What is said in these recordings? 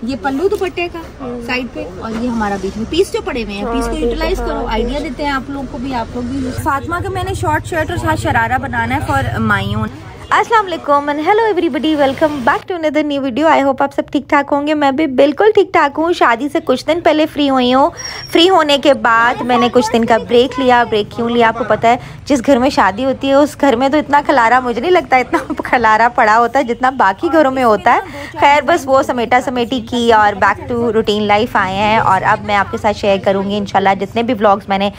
ये पल्लू दुपट्टे का साइड पे, और ये हमारा बीच में पीस जो पड़े हुए हैं, पीस को यूटिलाइज करो। आइडिया देते हैं आप लोग को भी, आप लोग भी। फातिमा का मैंने शॉर्ट शर्ट और साथ शरारा बनाना है फॉर मायून। अस्सलाम वालेकुम and hello everybody, welcome back to another new video. I hope आप सब ठीक ठाक होंगे। मैं भी बिल्कुल ठीक ठाक हूँ। शादी से कुछ दिन पहले फ्री हुई हूँ। फ्री होने के बाद मैंने कुछ दिन का ब्रेक लिया। ब्रेक क्यों लिया आपको पता है, जिस घर में शादी होती है उस घर में तो इतना खलारा, मुझे नहीं लगता इतना खलारा पड़ा होता है जितना बाकी घरों में होता है। खैर बस वो समेटा समेटी की और बैक टू रूटीन लाइफ आए हैं। और अब मैं आपके साथ शेयर करूँगी इंशाल्लाह जितने भी व्लॉग्स मैंने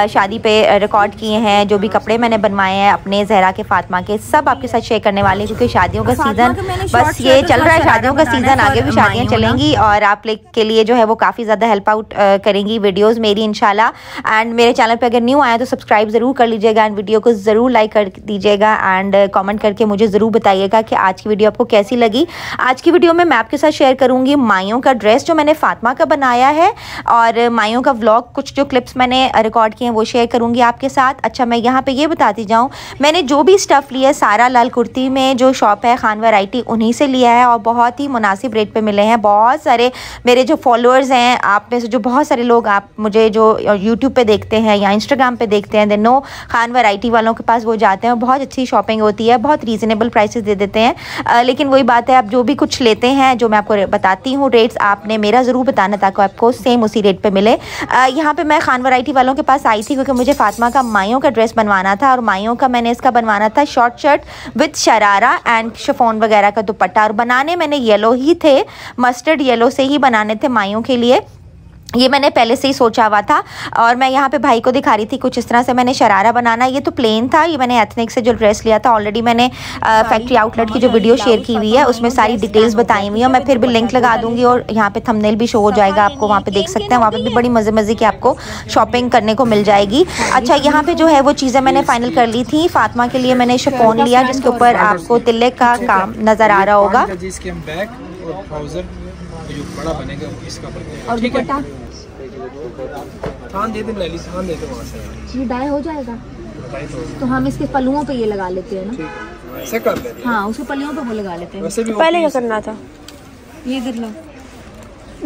शादी पे रिकॉर्ड किए हैं, जो भी कपड़े मैंने बनवाए हैं अपने ज़हरा के, फातिमा के, सब आपके साथ शेयर करने वाले, क्योंकि शादियों का सीज़न बस ये चल रहा है। शादियों का सीज़न, आगे भी शादियाँ चलेंगी और आप लोग के लिए जो है वो काफ़ी ज़्यादा हेल्प आउट करेंगी वीडियोस मेरी इंशाल्लाह। एंड मेरे चैनल पे अगर न्यू आया तो सब्सक्राइब ज़रूर कर लीजिएगा एंड वीडियो को ज़रूर लाइक कर दीजिएगा एंड कमेंट करके मुझे ज़रूर बताइएगा कि आज की वीडियो आपको कैसी लगी। आज की वीडियो में मैं आपके साथ शेयर करूँगी माइयों का ड्रेस जो मैंने फातिमा का बनाया है, और माइयों का व्लॉग, कुछ जो क्लिप्स मैंने रिकॉर्ड किए हैं वो शेयर करूँगी आपके साथ। अच्छा, मैं यहाँ पर ये बताती जाऊँ, मैंने जो भी स्टफ़ लिया है सारा लाल कुर्ती में जो शॉप है खान वैरायटी, उन्हीं से लिया है और बहुत ही मुनासिब रेट पे मिले हैं। बहुत सारे मेरे जो फॉलोअर्स हैं, आप में से जो बहुत सारे लोग आप मुझे जो यूट्यूब पे देखते हैं या इंस्टाग्राम पे देखते हैं, दे नो खान वैरायटी वालों के पास वो जाते हैं। बहुत अच्छी शॉपिंग होती है, बहुत रीज़नेबल प्राइसेस दे देते हैं। लेकिन वही बात है, आप जो भी कुछ लेते हैं, जो मैं आपको बताती हूँ रेट्स, आपने मेरा ज़रूर बताना ताकि आपको सेम उसी रेट पर मिले। यहाँ पर मैं खान वैरायटी वालों के पास आई थी क्योंकि मुझे फातिमा का माइयों का ड्रेस बनवाना था, और माइयों का मैंने इसका बनवाना था short shirt with sharara and chiffon वगैरह का दुपट्टा। और बनाने मैंने येलो ही थे, मस्टर्ड येलो से ही बनाने थे माइयों के लिए। ये मैंने पहले से ही सोचा हुआ था। और मैं यहाँ पे भाई को दिखा रही थी कुछ इस तरह से मैंने शरारा बनाना। ये तो प्लेन था, ये मैंने एथनिक से जो ड्रेस लिया था। ऑलरेडी मैंने फैक्ट्री आउटलेट की जो वीडियो शेयर की हुई है उसमें सारी डिटेल्स बताई हुई है। मैं फिर भी लिंक लगा दूंगी और यहाँ पे थंबनेल भी शो हो जाएगा, आपको वहाँ पे देख सकते हैं। वहाँ पे भी बड़ी मज़े मज़े की आपको शॉपिंग करने को मिल जाएगी। अच्छा, यहाँ पे जो है वो चीज़ें मैंने फाइनल कर ली थी। फातिमा के लिए मैंने शिफॉन लिया जिसके ऊपर आपको तिल्ले का काम नज़र आ रहा होगा, और दुपट्टा थान दे दे, लैली थान दे दे वहां से। ये डाई हो जाएगा तो हम इसके पल्लुओं पे ये लगा लेते हैं ना, ऐसे कर लेते हैं। हाँ, उसके पल्लुओं पे वो लगा लेते हैं। वैसे भी पहले क्या करना था ये कर लो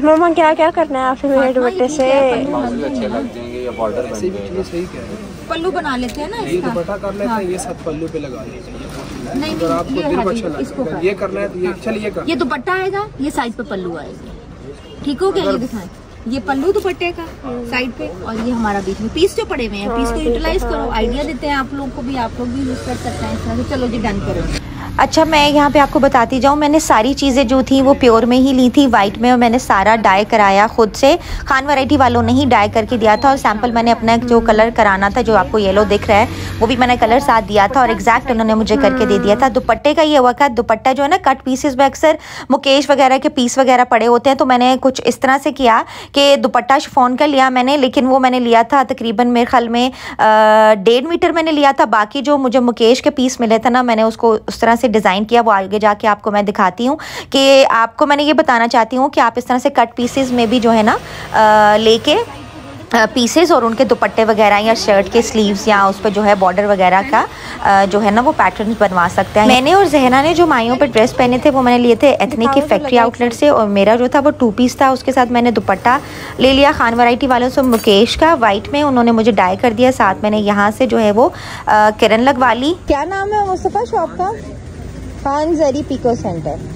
मामा, क्या क्या करना है आपसे मेरे दुपट्टे से? अच्छे लग जाएंगे, या बॉर्डर बन जाएगा। सही कह रहे हैं, पल्लू बना लेते हैं ना ये इसका। दुपट्टा कर लेते हैं, ये सब पल्लू पे लगा लेते हैं। नहीं अगर आपको ये दिल है, अच्छा इसको लगता है ये करना है तो ये चलिए कर। ये दुपट्टा आएगा, ये साइड पे पल्लू आएगा, ठीक हो गया। ये दिखाएं, ये पल्लू दुपट्टे का साइड पे, और ये हमारा बीच में पीस जो पड़े हुए हैं, पीस को यूटिलाइज करो। आइडिया देते हैं आप लोग को भी, आप लोग भी यूज कर सकते हैं इस तरह से। चलो जी, डन करो। अच्छा, मैं यहाँ पे आपको बताती जाऊँ, मैंने सारी चीज़ें जो थी वो प्योर में ही ली थी, वाइट में, और मैंने सारा डाई कराया खुद से। खान वैरायटी वालों ने ही डाई करके दिया था, और सैंपल मैंने अपना जो कलर कराना था, जो आपको येलो दिख रहा है, वो भी मैंने कलर साथ दिया था और एग्जैक्ट उन्होंने मुझे करके दे दिया था। दुपट्टे का ये हुआ था, दुपट्टा जो है ना कट पीसेस में अक्सर मुकेश वगैरह के पीस वगैरह पड़े होते हैं, तो मैंने कुछ इस तरह से किया कि दुपट्टा शिफॉन का लिया मैंने, लेकिन वो मैंने लिया था तकरीबन मेरे ख्याल में 1.5 मीटर मैंने लिया था। बाकी जो मुझे मुकेश के पीस मिले थे ना, मैंने उसको उस तरह से डिज़ाइन किया। वो आगे जाके आपको मैं दिखाती हूँ कि आपको मैंने ये बताना चाहती हूँ कि आप इस तरह से कट पीसेस में भी जो है ना लेके पीसेस और उनके दुपट्टे वगैरह या शर्ट के स्लीव्स या उस पर जो है बॉर्डर वगैरह का जो है ना वो पैटर्न बनवा सकते हैं। मैंने और जहना ने जो माइयों पे ड्रेस पहने थे वो मैंने लिए थे एथनिक के फैक्ट्री आउटलेट से, और मेरा जो था वो 2 पीस था। उसके साथ मैंने दुपट्टा ले लिया खान वैरायटी वालों से मुकेश का, वाइट में, उन्होंने मुझे डाई कर दिया। साथ मैंने यहाँ से जो है वो किरण लगवा ली। क्या नाम है मुस्तफा शॉप का? खान जरी पिको सेंटर।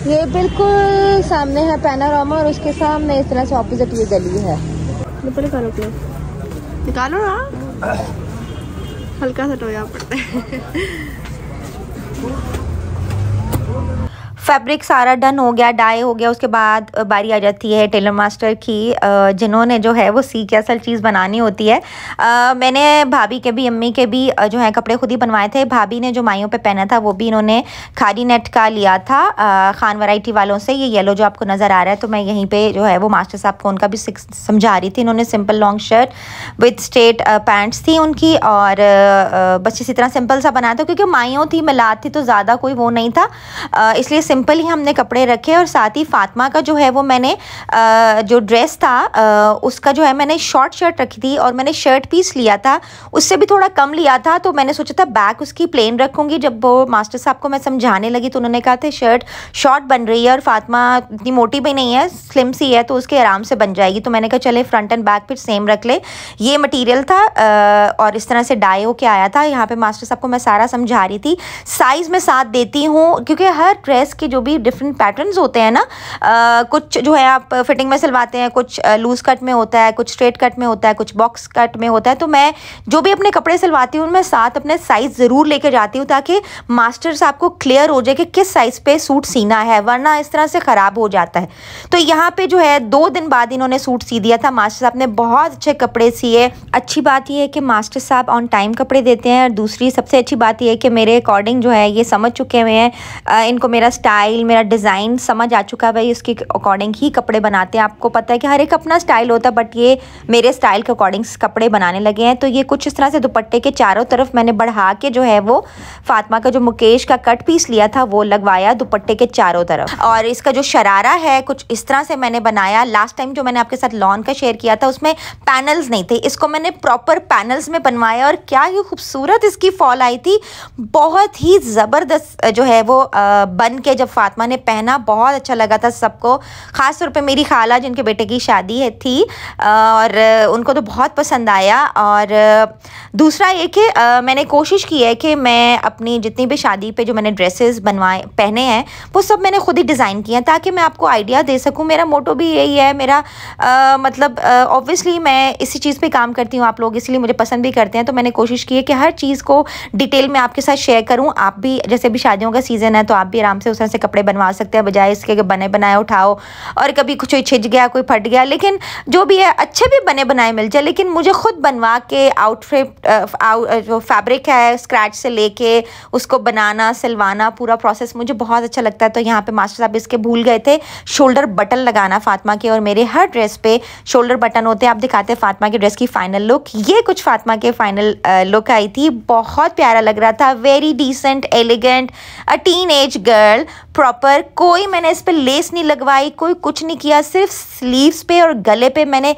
ये बिल्कुल सामने है पैनारोमा, और उसके सामने इस तरह से ऑपोजिट ये गली है। निकालो ना, हल्का सा टोया पड़ता है। फैब्रिक सारा डन हो गया, डाई हो गया। उसके बाद बारी आ जाती है टेलर मास्टर की, जिन्होंने जो है वो सी की असल चीज़ बनानी होती है। मैंने भाभी के भी, अम्मी के भी जो है कपड़े खुद ही बनवाए थे। भाभी ने जो माइयों पे पहना था वो भी इन्होंने खादी नेट का लिया था खान वैरायटी वालों से। ये येलो जो आपको नज़र आ रहा है, तो मैं यहीं पे जो है वो मास्टर साहब को उनका भी समझा रही थी। इन्होंने simple long shirt with straight pants थी उनकी, और बस इसी तरह सिंपल सा बनाया था क्योंकि माइयों थी, मिलाद थी, तो ज़्यादा कोई वो नहीं था, इसलिए सिंपल ही हमने कपड़े रखे और साथ ही फातिमा का जो है वो मैंने जो ड्रेस था उसका जो है मैंने शॉर्ट शर्ट रखी थी और मैंने शर्ट पीस लिया था, उससे भी थोड़ा कम लिया था। तो मैंने सोचा था बैक उसकी प्लेन रखूँगी। जब वो मास्टर साहब को मैं समझाने लगी तो उन्होंने कहा था शर्ट शॉर्ट बन रही है और फातिमा इतनी मोटी भी नहीं है, स्लिम सी है, तो उसके आराम से बन जाएगी। तो मैंने कहा चले फ्रंट एंड बैक फिर सेम रख ले। ये मटेरियल था और इस तरह से डाई होके आया था। यहाँ पे मास्टर साहब को मैं सारा समझा रही थी। साइज़ में साथ देती हूँ क्योंकि हर ड्रेस के जो भी डिफरेंट पैटर्न्स होते हैं ना, कुछ जो है आप फिटिंग में सिलवाते हैं, कुछ लूज कट में होता है, कुछ स्ट्रेट कट में होता है, कुछ बॉक्स कट में होता है। तो मैं जो भी अपने कपड़े सिलवाती हूँ उनमें साथ अपने साइज़ ज़रूर लेके जाती हूँ ताकि मास्टर साहब को क्लियर हो जाए कि किस साइज़ पे सूट सीना है, वरना इस तरह से ख़राब हो जाता है। तो यहाँ पे जो है 2 दिन बाद इन्होंने सूट सी दिया था। मास्टर साहब ने बहुत अच्छे कपड़े सिए। अच्छी बात यह है कि मास्टर साहब ऑन टाइम कपड़े देते हैं और दूसरी सबसे अच्छी बात यह है कि मेरे अकॉर्डिंग जो है ये समझ चुके हुए हैं, इनको मेरा स्टाइल, मेरा डिज़ाइन समझ आ चुका है, भाई उसके अकॉर्डिंग ही कपड़े बनाते हैं। आपको पता है कि हर एक अपना स्टाइल होता है, बट ये मेरे स्टाइल के अकॉर्डिंग कपड़े बनाने लगे हैं। तो ये कुछ इस तरह से दुपट्टे के चारों तरफ मैंने बढ़ा के जो है वो फातिमा का जो मुकेश का कट पीस लिया था वो लगवाया दुपट्टे के चारों तरफ। और इसका जो शरारा है कुछ इस तरह से मैंने बनाया। लास्ट टाइम जो मैंने आपके साथ लॉन का शेयर किया था उसमें पैनल्स नहीं थे, इसको मैंने प्रॉपर पैनल्स में बनवाया और क्या ही खूबसूरत इसकी फॉल आई थी। बहुत ही ज़बरदस्त जो है वो बन के जब फातिमा ने पहना बहुत अच्छा लगा था सबको, ख़ास तौर पे मेरी खाला जिनके बेटे की शादी थी और उनको तो बहुत पसंद आया। और दूसरा ये कि मैंने कोशिश की है कि मैं अपनी जितनी भी शादी पे जो मैंने ड्रेसेस बनवाए पहने हैं वो सब मैंने खुद ही डिज़ाइन किए हैं ताकि मैं आपको आइडिया दे सकूं। मेरा मोटो भी यही है। मेरा मतलब ऑब्वियसली मैं इसी चीज़ पे काम करती हूँ, आप लोग इसलिए मुझे पसंद भी करते हैं। तो मैंने कोशिश की है कि हर चीज़ को डिटेल में आपके साथ शेयर करूँ। आप भी जैसे भी शादियों का सीज़न है तो आप भी आराम से उस तरह से कपड़े बनवा सकते हैं, बजाय इसके कि बने बनाए उठाओ और कभी कुछ छिज गया, कोई फट गया। लेकिन जो भी है अच्छे भी बने बनाए मिल जाए, लेकिन मुझे खुद बनवा के आउटफिट जो फैब्रिक है स्क्रैच से लेके उसको बनाना सिलवाना पूरा प्रोसेस मुझे बहुत अच्छा लगता है। तो यहाँ पे मास्टर साहब इसके भूल गए थे शोल्डर बटन लगाना फातिमा के, और मेरे हर ड्रेस पे शोल्डर बटन होते हैं। आप दिखाते हैं फातिमा की ड्रेस की फाइनल लुक। ये कुछ फातिमा के फाइनल लुक आई थी, बहुत प्यारा लग रहा था, वेरी डिसेंट, एलिगेंट, अ टीन एज गर्ल प्रॉपर। कोई मैंने इस पर लेस नहीं लगवाई, कोई कुछ नहीं किया, सिर्फ स्लीव्स पे और गले पे मैंने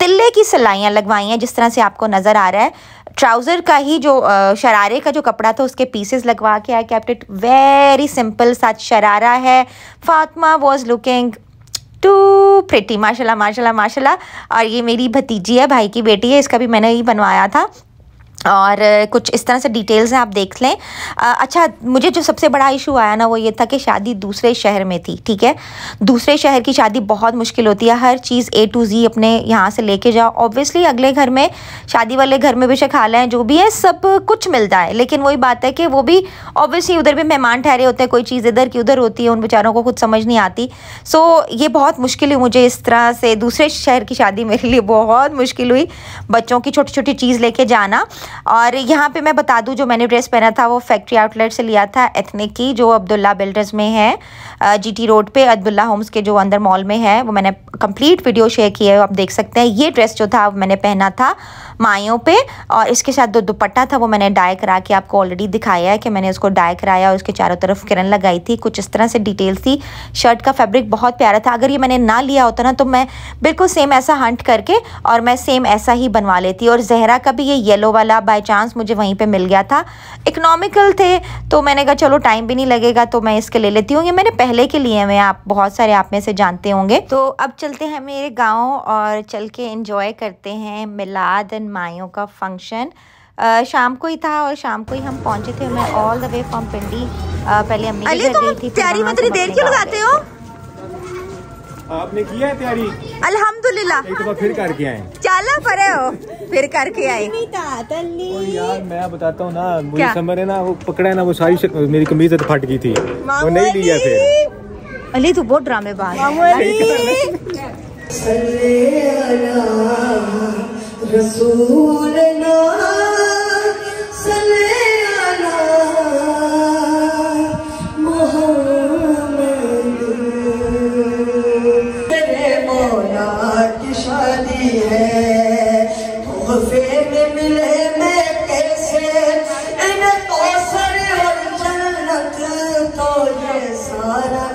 तिल्ले की सिलाइयाँ लगवाई हैं जिस तरह से आपको नज़र आ रहा है। ट्राउज़र का ही जो शरारे का जो कपड़ा था उसके पीसेस लगवा के I kept it very simple. साथ शरारा है। Fatima was looking too pretty, माशाल्लाह माशाल्लाह माशाल्लाह। और ये मेरी भतीजी है, भाई की बेटी है, इसका भी मैंने ही बनवाया था। और कुछ इस तरह से डिटेल्स हैं, आप देख लें। अच्छा, मुझे जो सबसे बड़ा इशू आया ना वो ये था कि शादी दूसरे शहर में थी। ठीक है, दूसरे शहर की शादी बहुत मुश्किल होती है, हर चीज़ A to Z अपने यहाँ से लेके जाओ। ऑब्वियसली अगले घर में, शादी वाले घर में बेशक हाल है जो भी है सब कुछ मिलता है, लेकिन वही बात है कि वो भी ऑब्वियसली उधर भी मेहमान ठहरे होते हैं, कोई चीज़ इधर की उधर होती है, उन बेचारों को कुछ समझ नहीं आती। सो ये बहुत मुश्किल हुई मुझे, इस तरह से दूसरे शहर की शादी मेरे लिए बहुत मुश्किल हुई, बच्चों की छोटी छोटी चीज़ लेके जाना। और यहाँ पे मैं बता दूँ जो मैंने ड्रेस पहना था वो फैक्ट्री आउटलेट से लिया था, एथनिक की, जो अब्दुल्ला बिल्डर्स में है, GT रोड पे अब्दुल्ला होम्स के जो अंदर मॉल में है। वो मैंने कंप्लीट वीडियो शेयर की है, आप देख सकते हैं। ये ड्रेस जो था मैंने पहना था मायों पे, और इसके साथ जो दुपट्टा था वो मैंने डाई करा के आपको ऑलरेडी दिखाया है कि मैंने उसको डाई कराया और उसके चारों तरफ किरण लगाई थी। कुछ इस तरह से डिटेल्स थी। शर्ट का फैब्रिक बहुत प्यारा था, अगर ये मैंने ना लिया होता ना तो मैं बिल्कुल सेम ऐसा हंट करके और मैं सेम ऐसा ही बनवा लेती। और जहरा का भी ये येलो वाला बाय चांस मुझे वहीं पे मिल गया था, इकोनॉमिकल थे, तो मैंने कहा चलो टाइम भी नहीं लगेगा तो मैं इसके ले लेती हूँ। ये मैंने पहले के लिए हुए, आप बहुत सारे आप में से जानते होंगे। तो अब चलते हैं मेरे गाँव और चल के एंजॉय करते हैं मिलाद एंड मायों का फंक्शन। शाम को ही था और शाम को ही हम पहुंचे थे। मैं ऑल द वे फ्रॉम पिंडी पहले अम्मी के घर गई थी। तैयारी में इतनी देर क्यों लगाते हो? आपने किया है तैयारी? अल्हम्दुलिल्लाह। एक बार फिर करके आए। चला परे हो, फिर करके आए। यार मैं बताता हूँ ना, मुझे समझ है ना, वो पकड़ा है ना, वो सारी मेरी कमीज फट गई थी, वो नहीं लिया फिर। अली तू बहुत ड्रामेबाज सारा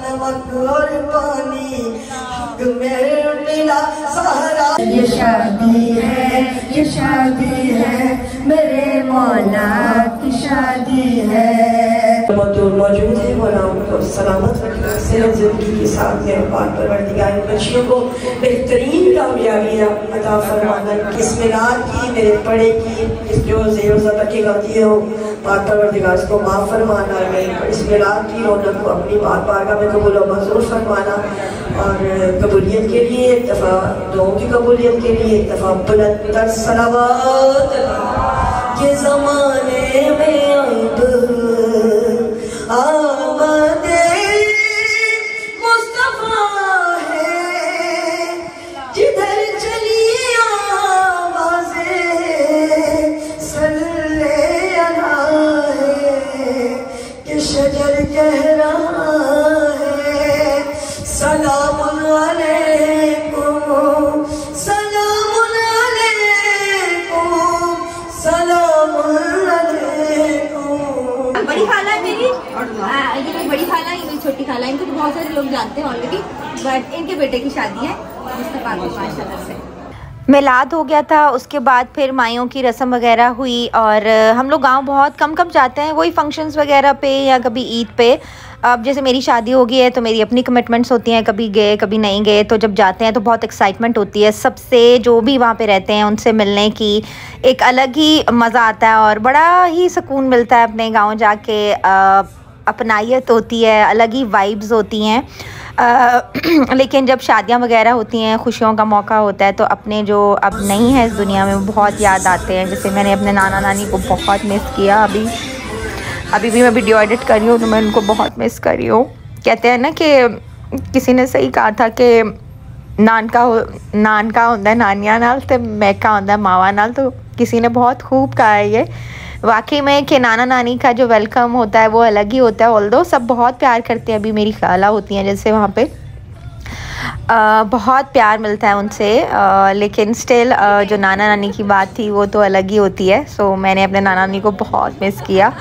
ये शादी है, ये शादी है, मेरे मौला की शादी है। मौजूद है मौला उनको सलामत रखना, सेहत जिंदगी के साथ में पाक परवरदिगार बच्चियों को बेहतरीन कामयाबियाँ अता फरमाना। इस मिलाद की, मेरे पढ़े की जो ज़ेर ज़बर की गलती हो पाक परवरदिगार को माफ़ फरमाना। इस मिलाद की रौनक को अपनी पाक बारगाह में कबूल व मंजूर फरमाना और कबूलियत के लिए एक दफ़ा, दुआओं की कबूलियत के लिए एक दफ़ा बुलंद सलावत। के ज़माने में आमदे मुस्तफा है, जिधर चली आवाज़े सल्ले अला है, कि शजर कह रहा है सलामुन अलैकुम, सलामुन अलैकुम, सलामुन अलैकुम। बड़ी खाला है मेरी, ये मेरी बड़ी खाला है, ये मेरी छोटी खाला है। इनको तो बहुत सारे लोग जानते हैं ऑलरेडी, बट इनके बेटे की शादी है मुस्तफा को माशाल्लाह से। मिलाद हो गया था, उसके बाद फिर माइयों की रस्म वगैरह हुई और हम लोग गांव बहुत कम जाते हैं, वही फंक्शंस वगैरह पे या कभी ईद पे। अब जैसे मेरी शादी हो गई है तो मेरी अपनी कमिटमेंट्स होती हैं, कभी गए कभी नहीं गए, तो जब जाते हैं तो बहुत एक्साइटमेंट होती है। सबसे जो भी वहाँ पे रहते हैं उनसे मिलने की एक अलग ही मज़ा आता है और बड़ा ही सुकून मिलता है अपने गाँव जाके। अपनायत होती है, अलग ही वाइब्स होती हैं। लेकिन जब शादियां वगैरह होती हैं, खुशियों का मौका होता है, तो अपने जो अब नहीं है इस दुनिया में बहुत याद आते हैं। जैसे मैंने अपने नाना नानी को बहुत मिस किया, अभी भी मैं वीडियो एडिट कर रही हूँ तो मैं उनको बहुत मिस कर रही हूँ। कहते हैं ना कि किसी ने सही कहा था कि नानका होता है नानिया नाल ते मैका होता है मावा नाल, तो किसी ने बहुत खूब कहा है ये वाकई में कि नाना नानी का जो वेलकम होता है वो अलग ही होता है। ऑल्दो सब बहुत प्यार करते हैं, अभी मेरी खाला होती हैं जैसे वहाँ पे बहुत प्यार मिलता है उनसे, लेकिन स्टिल जो नाना नानी की बात थी वो तो अलग ही होती है। सो मैंने अपने नाना नानी को बहुत मिस किया।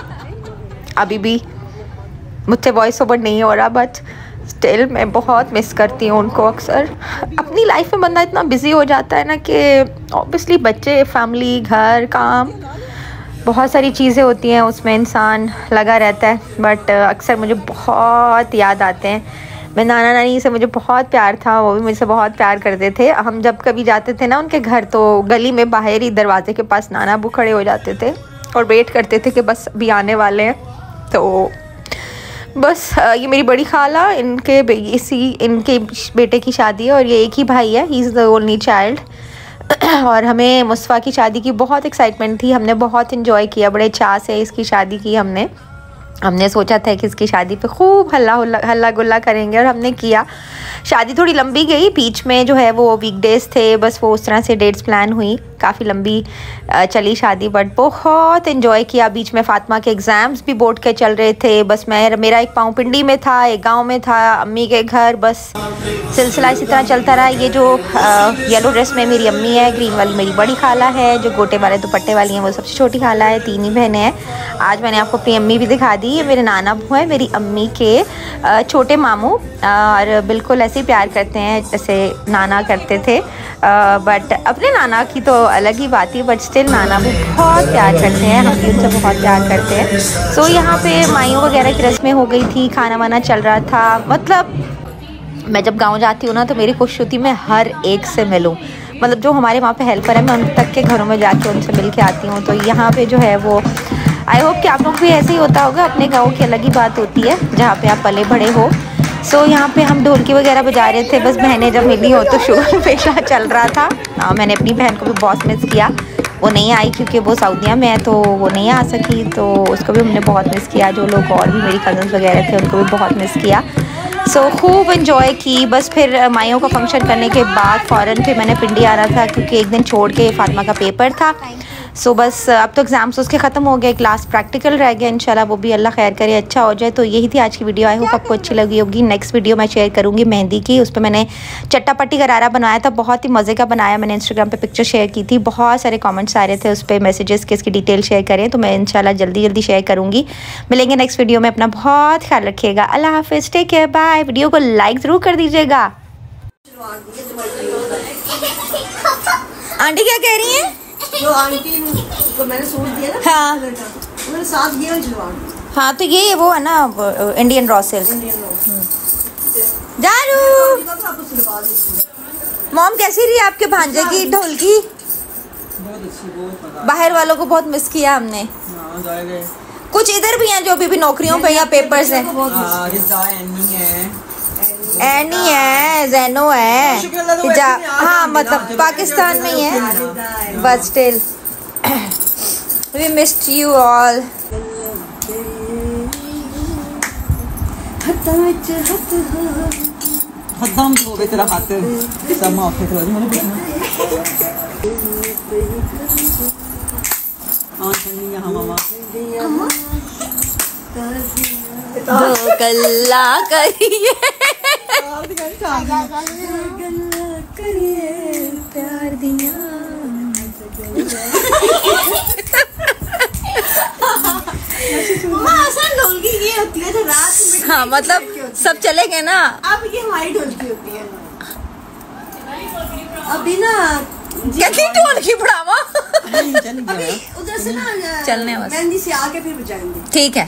अभी भी मुझसे वॉइस ओवर नहीं हो रहा, बट स्टिल मैं बहुत मिस करती हूँ उनको। अक्सर अपनी लाइफ में बंदा इतना बिज़ी हो जाता है ना कि ऑब्वियसली बच्चे, फैमिली, घर, काम, बहुत सारी चीज़ें होती हैं, उसमें इंसान लगा रहता है। बट अक्सर मुझे बहुत याद आते हैं। मैं नाना नानी से मुझे बहुत प्यार था, वो भी मुझसे बहुत प्यार करते थे। हम जब कभी जाते थे ना उनके घर, तो गली में बाहर ही दरवाजे के पास नाना अबू खड़े हो जाते थे और वेट करते थे कि बस अभी आने वाले हैं। तो बस ये मेरी बड़ी खाला, इनके बेटे की शादी है और ये एक ही भाई है, he is the only child. और हमें मुस्तफ़ा की शादी की बहुत एक्साइटमेंट थी, हमने बहुत इन्जॉय किया, बड़े चाह से इसकी शादी की। हमने सोचा था कि इसकी शादी पे खूब हल्ला गुल्ला करेंगे और हमने किया। शादी थोड़ी लंबी गई, बीच में जो है वो वीकडेज़ थे, बस वो उस तरह से डेट्स प्लान हुई, काफ़ी लंबी चली शादी, बट बहुत इन्जॉय किया। बीच में फ़ातिमा के एग्ज़ाम्स भी बोर्ड के चल रहे थे। बस मेरा एक पाँव पिंडी में था, एक गांव में था, अम्मी के घर, बस सिलसिला इसी तरह चलता रहा। ये जो येलो ड्रेस में मेरी अम्मी है, ग्रीन वाली मेरी बड़ी खाला है, जो गोटे वाले दुपट्टे वाली हैं वो सबसे छोटी खाला है, 3 ही बहनें हैं। आज मैंने आपको अपनी अम्मी भी दिखा दी। ये मेरे नाना बहू है, मेरी अम्मी के छोटे मामू, और बिल्कुल ऐसे ही प्यार करते हैं जैसे नाना करते थे। बट अपने नाना की तो अलग ही बात थी, बट स्टिल नाना भी बहुत प्यार करते हैं, हम भी उनसे बहुत प्यार करते हैं। सो यहाँ पे माइयों वगैरह की रस्में हो गई थी, खाना वाना चल रहा था। मतलब मैं जब गांव जाती हूँ ना तो मेरी कोशिश होती है मैं हर एक से मिलूँ, मतलब जो हमारे वहाँ पे हेल्पर है मैं उन तक के घरों में जाके उनसे मिल के आती हूँ। तो यहाँ पे जो है वो आई होप कि आप लोग भी ऐसे ही होता होगा। अपने गाँव की अलग ही बात होती है जहाँ पे आप पले बड़े हो। सो यहाँ पे हम ढोलकी वगैरह बजा रहे थे, बस बहनें जब मिली हो तो शुगर पेशा चल रहा था। मैंने अपनी बहन को भी बहुत मिस किया, वो नहीं आई क्योंकि वो सऊदीया में है तो वो नहीं आ सकी, तो उसको भी हमने बहुत मिस किया। जो लोग और भी मेरी कज़न्स वगैरह थे उनको भी बहुत मिस किया। सो खूब इन्जॉय की। बस फिर माइयों का फंक्शन करने के बाद फ़ौरन फिर मैंने पिंडी आना था क्योंकि एक दिन छोड़ के फ़ातिमा का पेपर था। सो बस अब तो एग्ज़ाम्स उसके ख़त्म हो गए, क्लास प्रैक्टिकल रह गया, इंशाल्लाह वो भी अल्लाह खैर करे अच्छा हो जाए। तो यही थी आज की वीडियो, आई होप आपको अच्छी लगी होगी। नेक्स्ट वीडियो मैं शेयर करूँगी मेहंदी की, उस पर मैंने चट्टापट्टी गरारा बनाया था, बहुत ही मज़े का बनाया। मैंने इंस्टाग्राम पे पिक्चर शेयर की थी, बहुत सारे कमेंट्स आ रहे थे उस पर, मैसेजेस कि इसकी डिटेल शेयर करें, तो मैं इंशाल्लाह जल्दी शेयर करूँगी। मिलेंगे नेक्स्ट वीडियो में, अपना बहुत ख्याल रखिएगा। अल्लाह हाफिज़, टेक केयर, बाय। वीडियो को लाइक ज़रूर कर दीजिएगा। आंटी क्या कह रही हैं? जो आंटी को मैंने सूट दिया ना, हाँ उन्होंने साथ ये सिलवा। हाँ तो ये वो है ना इंडियन रॉ सिल्क। जारू मॉम कैसी रही आपके भांजे की ढोलकी? बहुत अच्छी, बहुत बाहर वालों को बहुत मिस किया हमने। कुछ इधर भी हैं जो अभी भी नौकरियों पे या पेपर्स हैं। एनी है, जैनो है, हाँ मतलब पाकिस्तान में ही है, but still we missed you all. हदम हो गए तेरा हाथ सब माफ कर दो मैंने हां चलनी यहां मामा दो गल्ला करिए प्यार दिया। ढोलकी ये होती है जो रात में, हाँ मतलब सब चले गए ना। अब ये हमारी ढोलकी होती है अभी ना। कैसी ढोलकी बढ़ावा चल गया उधर से ना चलने बस। मेहंदी से आके फिर बजाएंगे। ठीक है।